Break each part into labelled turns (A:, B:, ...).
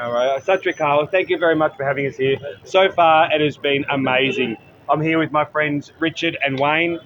A: All right. Satri Carl, thank you very much for having us here. So far, it has been amazing. I'm here with my friends Richard and Wayne.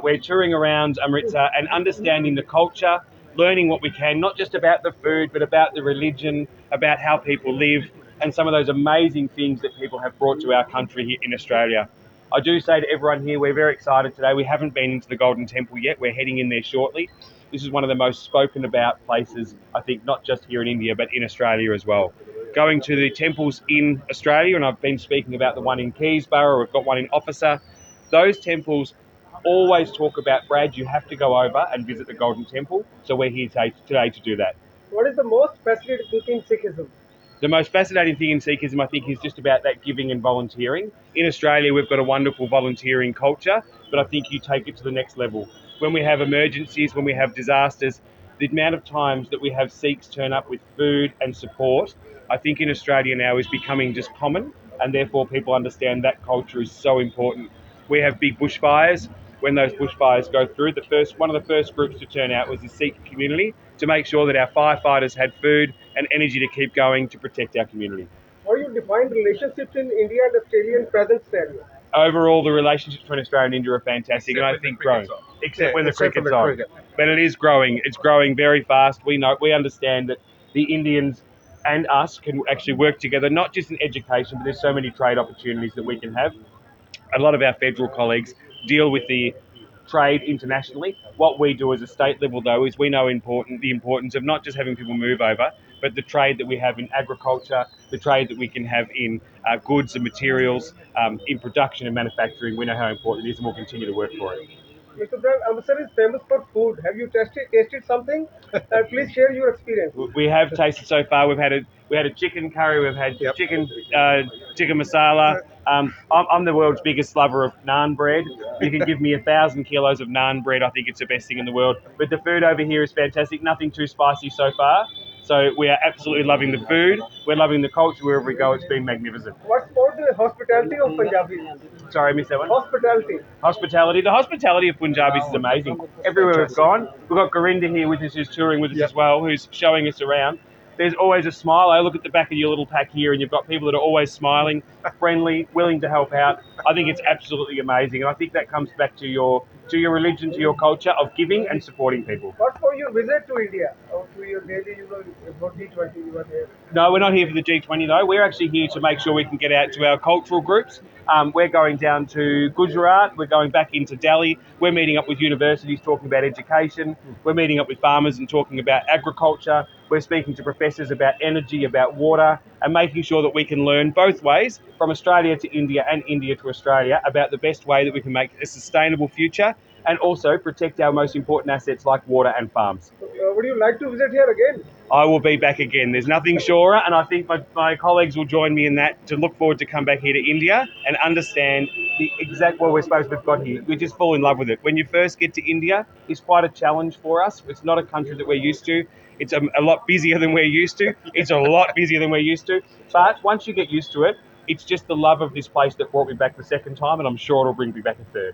A: We're touring around Amritsar and understanding the culture, learning what we can, not just about the food, but about the religion, about how people live, and some of those amazing things that people have brought to our country here in Australia. I do say to everyone here, we're very excited today. We haven't been into the Golden Temple yet. We're heading in there shortly. This is one of the most spoken about places, I think, not just here in India, but in Australia as well. Going to the temples in Australia, and I've been speaking about the one in Keysborough, we've got one in Officer. Those temples always talk about, Brad, you have to go over and visit the Golden Temple. So we're here today to do that.
B: What is the most fascinating thing in Sikhism?
A: The most fascinating thing in Sikhism, I think, is just about that giving and volunteering. In Australia, we've got a wonderful volunteering culture, but I think you take it to the next level. When we have emergencies, when we have disasters, the amount of times that we have Sikhs turn up with food and support, I think in Australia now is becoming just common, and therefore people understand that culture is so important. We have big bushfires. When those bushfires go through, one of the first groups to turn out was the Sikh community to make sure that our firefighters had food and energy to keep going to protect our community.
B: How do you define relationships in India and Australia in present scenario?
A: Overall, the relationships between Australia and India are fantastic, and I think growing, except when the cricket's on. But it is growing. It's growing very fast. We understand that the Indians and us can actually work together, not just in education, but there's so many trade opportunities that we can have. A lot of our federal colleagues deal with the trade internationally. What we do as a state level, though, is we know the importance of not just having people move over, but the trade that we have in agriculture, the trade that we can have in goods and materials, in production and manufacturing. We know how important it is, and we'll continue to work for it.
B: Mr. Brand, Amritsar is famous for food. Have you tasted something? Please share your experience.
A: We have tasted so far. We had a chicken curry. We've had chicken tikka masala. I'm the world's biggest lover of naan bread. You can give me 1,000 kilos of naan bread. I think it's the best thing in the world. But the food over here is fantastic. Nothing too spicy so far. So we are absolutely loving the food. We're loving the culture wherever we go. It's been magnificent.
B: What's about the hospitality of Punjabis?
A: Sorry, I missed that one.
B: Hospitality.
A: Hospitality. The hospitality of Punjabis is amazing. Everywhere we've gone, we've got Gorinda here with us, who's touring with us as well, who's showing us around. There's always a smile. I look at the back of your little pack here, and you've got people that are always smiling, friendly, willing to help out. I think it's absolutely amazing, and I think that comes back to your religion, to your culture of giving and supporting people.
B: What for your visit to India or to your daily, for G20 you were there?
A: No, we're not here for the G20 though. We're actually here to make sure we can get out to our cultural groups. We're going down to Gujarat. We're going back into Delhi. We're meeting up with universities talking about education. We're meeting up with farmers and talking about agriculture. We're speaking to professors about energy, about water, and making sure that we can learn both ways, from Australia to India and India to Australia, about the best way that we can make a sustainable future and also protect our most important assets like water and farms.
B: Would you like to visit here again?
A: I will be back again. There's nothing surer, and I think my colleagues will join me in that, to look forward to come back here to India and understand the exact what we're supposed to have got here. We just fall in love with it. When you first get to India, it's quite a challenge for us. It's not a country that we're used to. It's a lot busier than we're used to. It's a lot busier than we're used to. But once you get used to it, it's just the love of this place that brought me back the second time, and I'm sure it'll bring me back a third.